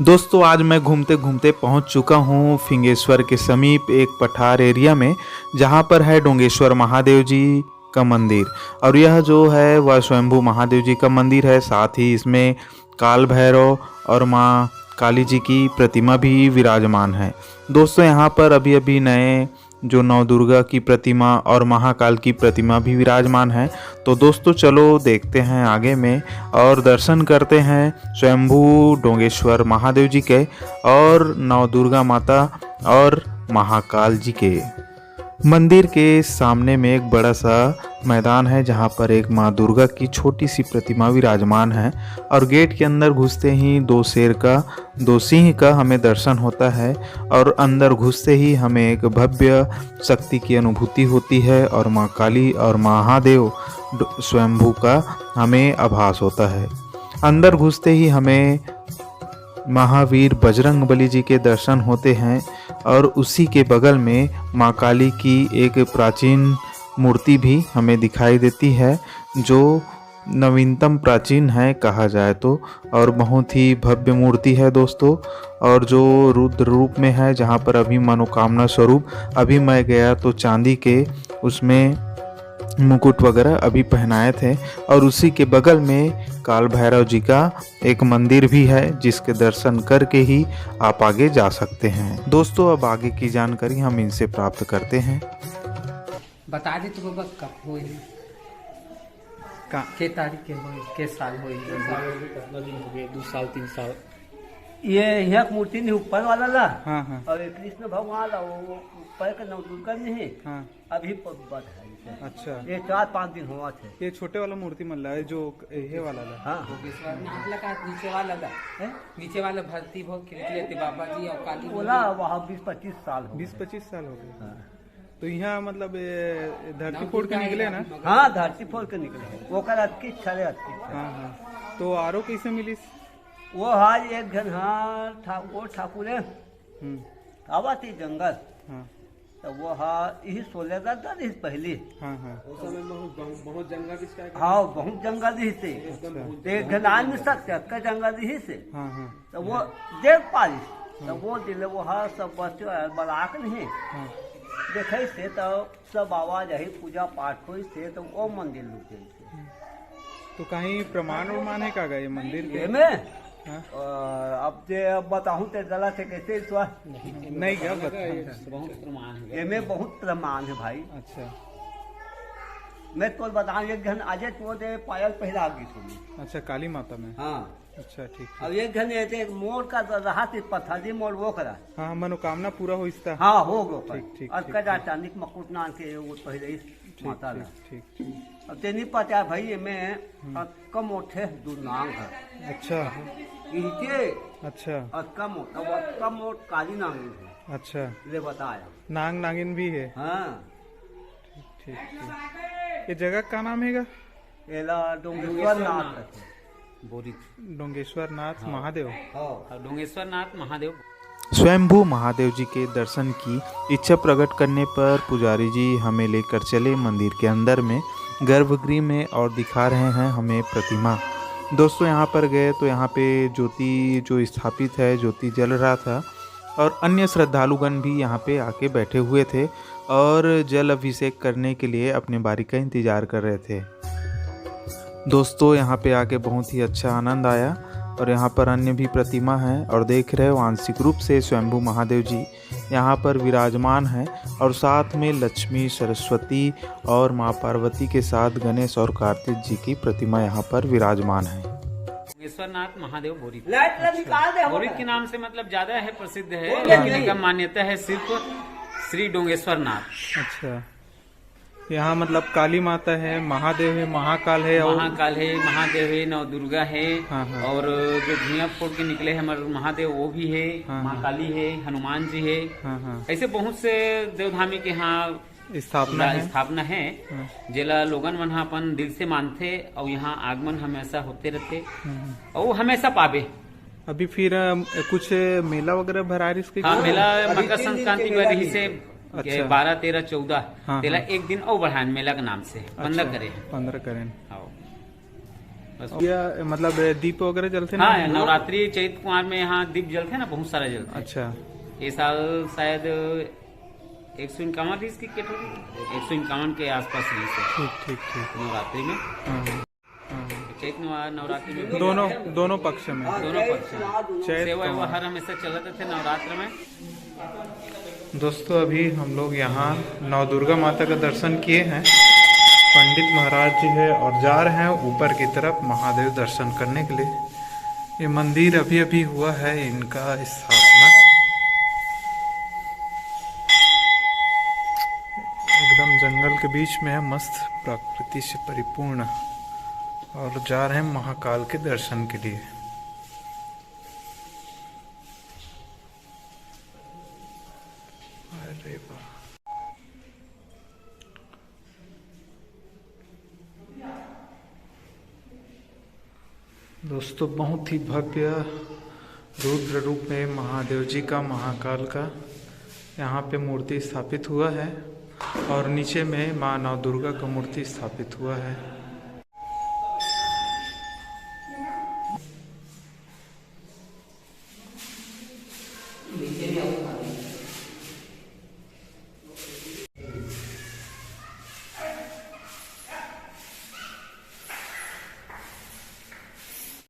दोस्तों आज मैं घूमते घूमते पहुंच चुका हूं फिंगेश्वर के समीप एक पठार एरिया में, जहां पर है डोंगेश्वर महादेव जी का मंदिर। और यह जो है वह स्वयंभू महादेव जी का मंदिर है। साथ ही इसमें काल भैरव और माँ काली जी की प्रतिमा भी विराजमान है। दोस्तों यहाँ पर अभी अभी नए जो नौ दुर्गा की प्रतिमा और महाकाल की प्रतिमा भी विराजमान है। तो दोस्तों चलो देखते हैं आगे में और दर्शन करते हैं स्वयंभू डोंगेश्वर महादेव जी के और नौ दुर्गा माता और महाकाल जी के। मंदिर के सामने में एक बड़ा सा मैदान है, जहाँ पर एक माँ दुर्गा की छोटी सी प्रतिमा विराजमान है। और गेट के अंदर घुसते ही दो सिंह का हमें दर्शन होता है। और अंदर घुसते ही हमें एक भव्य शक्ति की अनुभूति होती है और माँ काली और महादेव स्वयंभू का हमें आभास होता है। अंदर घुसते ही हमें महावीर बजरंगबली जी के दर्शन होते हैं। और उसी के बगल में माँ काली की एक प्राचीन मूर्ति भी हमें दिखाई देती है, जो नवीनतम प्राचीन है कहा जाए तो, और बहुत ही भव्य मूर्ति है दोस्तों। और जो रुद्र रूप में है, जहाँ पर अभी मनोकामना स्वरूप अभी मैं गया तो चांदी के उसमें मुकुट वगैरह अभी पहनाए थे। और उसी के बगल में काल भैरव जी का एक मंदिर भी है, जिसके दर्शन करके ही आप आगे जा सकते हैं। दोस्तों अब आगे की जानकारी हम इनसे प्राप्त करते हैं। बता दे तो बाबा कब होई के तारीख के होई के साल होई? कितना दिन हो गए? 2 साल 3 साल। ये यहाँ मूर्ति नहीं ऊपर वाला ला। हाँ हाँ। और ये कृष्ण भगवान ला वो ऊपर का नवदुर्गा नहीं है। हाँ। अभी बद है। अच्छा, ये 4-5 दिन हुआ थे। ये छोटे वाला मूर्ति मन है जो ये वाला ला। हाँ नीचे वाला था, नीचे वाला भर्ती भोग के बाबा जी और काली बोला वहाँ 20-25 साल हो 20-25 साल हो गए। तो यहाँ मतलब धरती फोड़ के निकले ना? हाँ धरती फोड़ के निकले वो कर अटकी छले अटकी। हाँ हाँ। तो आरो कैसे मिली? वो हाल एक घर हाँ वो ठाकुर है आवा थी जंगल। हाँ। तो वो हाँ यही 16 दिन पहले। हाँ हाँ। बहुत जंगल इसका। हाँ बहुत जंगल ही से एक घर आ नहीं सकते अक्का जंगल ही से। हाँ हाँ। तो वो देख पाली। तो वो दिले वो हाँ सब बच्चे बलाक नहीं देखे से तो सब आवाज आई पूजा पाठ हुई से तो वो मंदिर लुक गई। तो कहीं प्रमाण है का ये मंदिर के में? अब बताऊं तो गलत है कैसे विश्वास नहीं क्या बहुत प्रमाण है। ये में बहुत प्रमाण है भाई। अच्छा मैं तो बताऊं एक घन आज तो दे पायल पहला गई थी। अच्छा काली माता में। हाँ अच्छा ठीक। अब एक घन एक मोड़ का रहा थी पत्थरी मोड़ वो करा। हाँ मनोकामना पूरा हो इसका। हाँ हो गो ठीक और कदा चांदिक मकुट नान के वो पहले माता ला। ठीक। अब ते नहीं पता भाई में कम उठे दुनांग है। अच्छा इनके अच्छा। कम मोट काली नांगिन है। अच्छा ले बताया नांग नागिन भी है। हाँ ठीक। ये जगह का नाम है? एला डोंगेश्वर नाथ बोरी डोंगेश्वर नाथ महादेव। डोंगेश्वर नाथ महादेव। स्वयंभू महादेव जी के दर्शन की इच्छा प्रकट करने पर पुजारी जी हमें लेकर चले मंदिर के अंदर में गर्भगृह में और दिखा रहे हैं हमें प्रतिमा। दोस्तों यहाँ पर गए तो यहाँ पे ज्योति जो स्थापित है, ज्योति जल रहा था और अन्य श्रद्धालुगण भी यहाँ पे आके बैठे हुए थे और जल अभिषेक करने के लिए अपने बारी का इंतज़ार कर रहे थे। दोस्तों यहाँ पे आके बहुत ही अच्छा आनंद आया। और यहाँ पर अन्य भी प्रतिमा है और देख रहे हो आंशिक रूप से स्वयंभू महादेव जी यहाँ पर विराजमान हैं। और साथ में लक्ष्मी, सरस्वती और माँ पार्वती के साथ गणेश और कार्तिक जी की प्रतिमा यहाँ पर विराजमान है। डोंगेश्वर नाथ महादेव बोरी बोरी के नाम से मतलब ज्यादा है, प्रसिद्ध है, लेकिन कम मान्यता है सिर्फ श्री डोंगेश्वर नाथ। अच्छा यहाँ मतलब काली माता है, महादेव है, महाकाल है, महादेव है, नव दुर्गा है। हाँ हाँ। और जो भुइयां फोड़ के निकले हैं हमारे महादेव वो भी है। हाँ माँ काली है, हनुमान जी है। हाँ हाँ। ऐसे बहुत से देवधामी के यहाँ स्थापना है जेला लोगन मन अपन दिल से मानते और यहाँ आगमन हमेशा होते रहते और वो हमेशा पावे। अभी फिर कुछ मेला वगैरह भरा रही इसके? हाँ मेला मकर संक्रांति में रही से 12, 13, 14 तेला एक दिन और बढ़ान मेला के नाम से 15 करें। 15 करें। बस। या मतलब दीप वगैरह जलते ना? हाँ, नवरात्रि चैत कुमार में यहाँ दीप जलते हैं ना, बहुत सारा जलते हैं। अच्छा। ये साल शायद 151 रीस की किट होगी, 151 के आसपास रीस है ठीक ठीक ठीक। नवरात्रि में। हाँ, चैत नवरात्रि में दोनों पक्ष में, दोनों पक्ष में चैत सेवा कुमार। हर हमेशा चलते थे नवरात्र में। दोस्तों अभी हम लोग यहाँ नौ दुर्गा माता का दर्शन किए हैं, पंडित महाराज जी है और जा रहे हैं ऊपर की तरफ महादेव दर्शन करने के लिए। ये मंदिर अभी अभी हुआ है इनका स्थापना, एकदम जंगल के बीच में है, मस्त प्रकृति से परिपूर्ण, और जा रहे हैं महाकाल के दर्शन के लिए। अरे वाह दोस्तों, बहुत ही भव्य रुद्र रूप में महादेव जी का, महाकाल का यहाँ पे मूर्ति स्थापित हुआ है और नीचे में माँ नौ दुर्गा का मूर्ति स्थापित हुआ है।